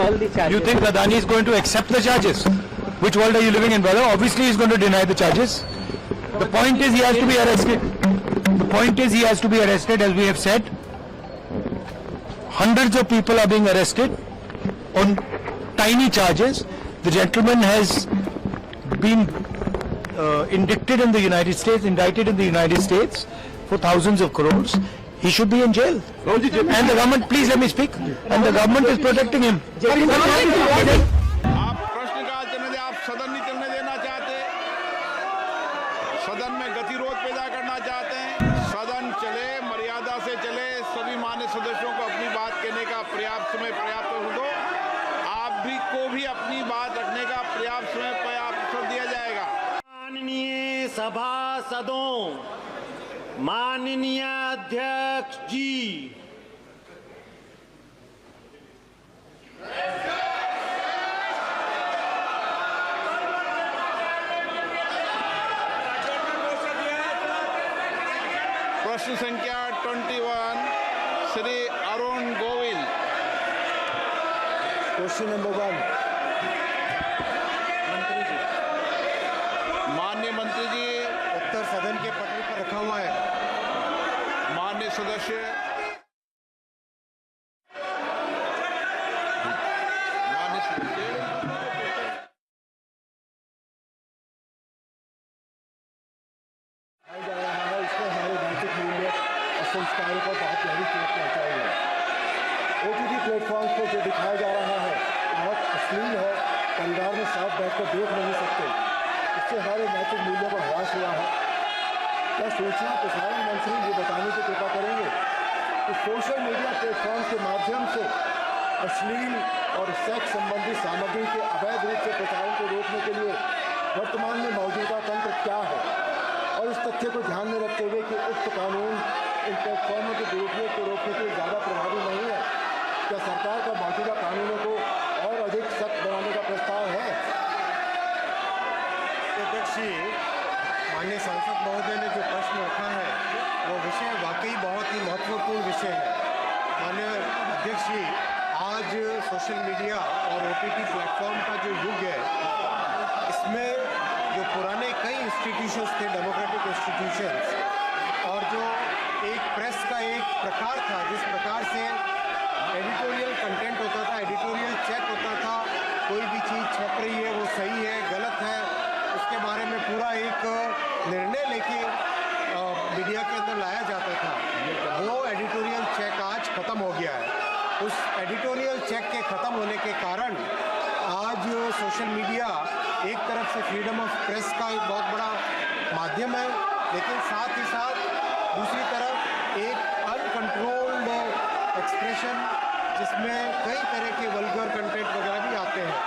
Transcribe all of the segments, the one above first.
all the charges. You think Adani is going to accept the charges? Which world are you living in, brother? Obviously, he's going to deny the charges. The point is, he has to be arrested. The point is, he has to be arrested, as we have said. Hundreds of people are being arrested on tiny charges. The gentleman has been indicted in the United States for thousands of crores. He should be in jail. And the government, please let me speak. And the government is protecting him. आप प्रश्नकाल चलने दे, आप सदन नहीं चलने देना चाहते, सदन में गतिरोध पैदा करना चाहते हैं। सदन चले, मर्यादा से चले, सभी मान्य सदस्यों को अपनी बात कहने का पर्याप्त समय पर्याप्त दो। आप भी को भी अपनी बात रखने का पर्याप्त समय पर्याप्त दिया जाएगा। माननीय सभासदों, माननीय अध्यक्ष जी, प्रश्न संख्या 21 श्री अरुण गोविल। Question number 1। माननीय मंत्री जी, उत्तर सदन के पटल पर रखा हुआ है। माननीय सदस्य, इसमें हमारे नैतिक मूल्य और संस्कारों पर बहुत गहरी चोट पहुंचाई है। OTT प्लेटफॉर्म पर जो दिखाया जा रहा है बहुत अश्लील है, परिवार में साथ बैठकर देख नहीं सकते। इससे हमारे नैतिक मूल्यों पर ह्रास हुआ है। क्या सूचना प्रसारण मंत्री ये बताने की कृपा करेंगे कि सोशल मीडिया प्लेटफॉर्म के माध्यम से अश्लील और सेक्स संबंधी सामग्री के अवैध रूप से प्रचारण को रोकने के लिए वर्तमान में मौजूदा तंत्र क्या है, और इस तथ्य को ध्यान में रखते हुए कि उक्त कानून इन प्लेटफॉर्मों के दुरुपयोग को रोकने के लिए ज़्यादा प्रभावी नहीं है, क्या सरकार का मौजूदा कानूनों को और अधिक सख्त बनाने का प्रस्ताव है? अध्यक्ष जी, माननीय सांसद महोदय ने जो प्रश्न रखा है वो विषय वाकई बहुत ही महत्वपूर्ण विषय है। माननीय अध्यक्ष जी, आज सोशल मीडिया और OTT प्लेटफॉर्म का जो युग है, इसमें जो पुराने कई इंस्टीट्यूशंस थे, डेमोक्रेटिक इंस्टीट्यूशंस, और जो एक प्रेस का एक प्रकार था जिस प्रकार से एडिटोरियल कंटेंट होता था, एडिटोरियल चेक होता था, कोई भी चीज़ छप रही है वो सही है गलत है, उसके बारे में पूरा एक निर्णय लेके मीडिया के अंदर लाया जाता था, वो एडिटोरियल चेक आज ख़त्म हो गया है। उस एडिटोरियल चेक के ख़त्म होने के कारण आज सोशल मीडिया एक तरफ से फ्रीडम ऑफ प्रेस का एक बहुत बड़ा माध्यम है, लेकिन साथ ही साथ दूसरी तरफ एक अनकंट्रोल्ड एक्सप्रेशन जिसमें कई तरह के वल्गर कंटेंट वगैरह भी आते हैं।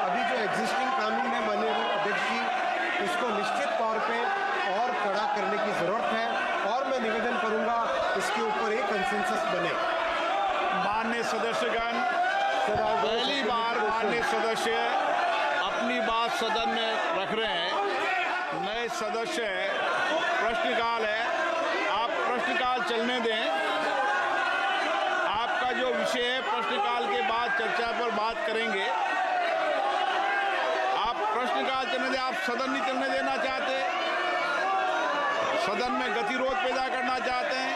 अभी जो एग्जिस्टिंग कानून है माननीय अध्यक्ष जी, इसको निश्चित तौर पे और कड़ा करने की ज़रूरत है, और मैं निवेदन करूंगा इसके ऊपर एक कंसेंसस बने। माननीय सदस्यगण, पहली बार माननीय सदस्य अपनी बात सदन में रख रहे हैं। नए सदस्य है, प्रश्नकाल है, आप प्रश्नकाल चलने दें। आपका जो विषय है प्रश्नकाल के बाद चर्चा पर बात करेंगे। आप प्रश्नकाल चलने दें, आप सदन नहीं चलने देना चाहते, सदन में गतिरोध पैदा करना चाहते हैं।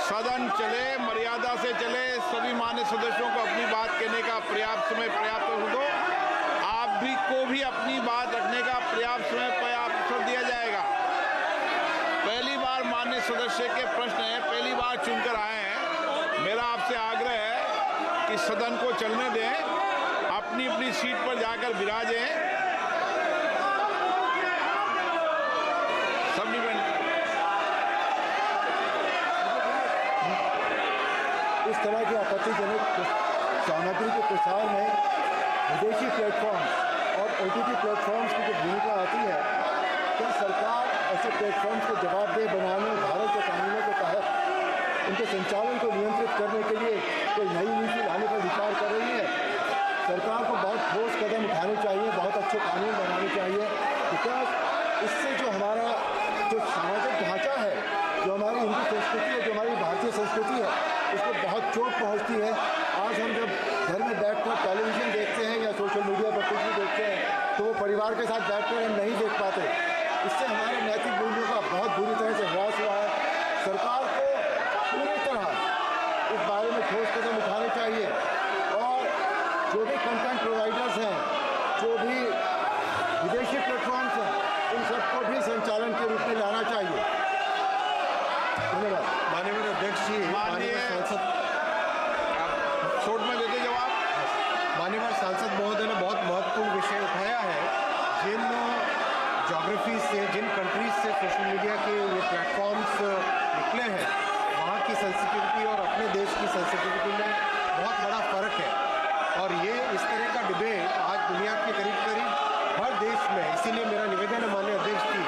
सदन चले, मर्यादा से चले, सभी मान्य सदस्यों को अपनी बात कहने का पर्याप्त समय पर्याप्त दो। आप भी को भी अपनी बात रखने का पर्याप्त समय पर्याप्त दिया जाएगा। पहली बार मान्य सदस्य के प्रश्न है, पहली बार चुनकर आए हैं। मेरा आपसे आग्रह है कि सदन को चलने दें, अपनी अपनी सीट पर जाकर विराजें। सब डिपेंड इस तरह की आपत्तिजनक सामग्री के प्रसार में विदेशी प्लेटफॉर्म्स और OTT प्लेटफॉर्म्स की जो भूमिका आती है, क्या सरकार ऐसे प्लेटफॉर्म्स को जवाबदेह बनाने भारत के कानूनों के तहत उनके संचालन को नियंत्रित करने के लिए कोई नई नीति लाने पर विचार कर रही है? सरकार को बहुत ठोस कदम उठाने चाहिए, बहुत अच्छे कानून बनाने चाहिए, बिकॉज इससे जो हमारा जो सामाजिक ढांचा है, जो हमारी हिंदू संस्कृति है, जो हमारी भारतीय संस्कृति है, उसको बहुत चोट पहुंचती है। आज हम जब परिवार के साथ बैठकर हम नहीं देख पाते। इससे हमारे नैतिक मूल्यों का बहुत बुरी तरह से ह्रास हुआ है। सरकार को पूरी तरह इस बारे में ठोस कदम उठाने चाहिए और जो भी कंटेंट प्रोवाइडर्स हैं, जो भी विदेशी प्लेटफॉर्म्स हैं, इन सबको भी संचालन के रूप में लाना चाहिए। धन्यवाद। माननीय अध्यक्ष जी, माननीय सांसद शॉर्ट में देते जवाब। माननीय सांसद महोदय ने बहुत महत्वपूर्ण विषय उठाया है। जिन ज्योग्राफी से, जिन कंट्रीज से सोशल मीडिया के ये प्लेटफॉर्म्स निकले हैं, वहाँ की संस्कृति और अपने देश की संस्कृति में बहुत बड़ा फर्क है और ये इस तरह का डिबेट आज दुनिया के करीब करीब हर देश में। इसीलिए मेरा निवेदन है माननीय अध्यक्ष जी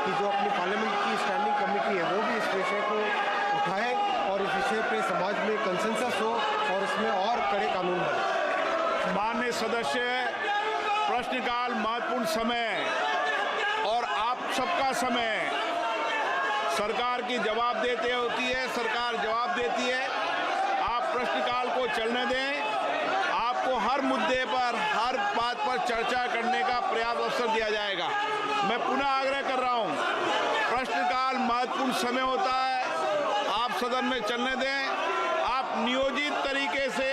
कि जो अपनी पार्लियामेंट की स्टैंडिंग कमेटी है वो भी इस विषय को उठाए और इस विषय पे समाज में कंसेंसस हो और इसमें और कड़े कानून बने। माननीय सदस्य, प्रश्नकाल महत्वपूर्ण समय और आप सबका समय, सरकार की जवाब देते होती है, सरकार जवाब देती है। आप प्रश्नकाल को चलने दें। आपको हर मुद्दे पर, हर बात पर चर्चा करने का पर्याप्त अवसर दिया जाएगा। मैं पुनः आग्रह कर रहा हूं, प्रश्नकाल महत्वपूर्ण समय होता है, आप सदन में चलने दें। आप नियोजित तरीके से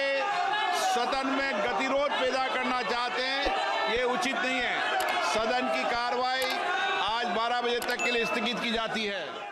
सदन में गतिरोध पैदा करना चाहते हैं, ये उचित नहीं है। सदन की कार्रवाई आज 12 बजे तक के लिए स्थगित की जाती है।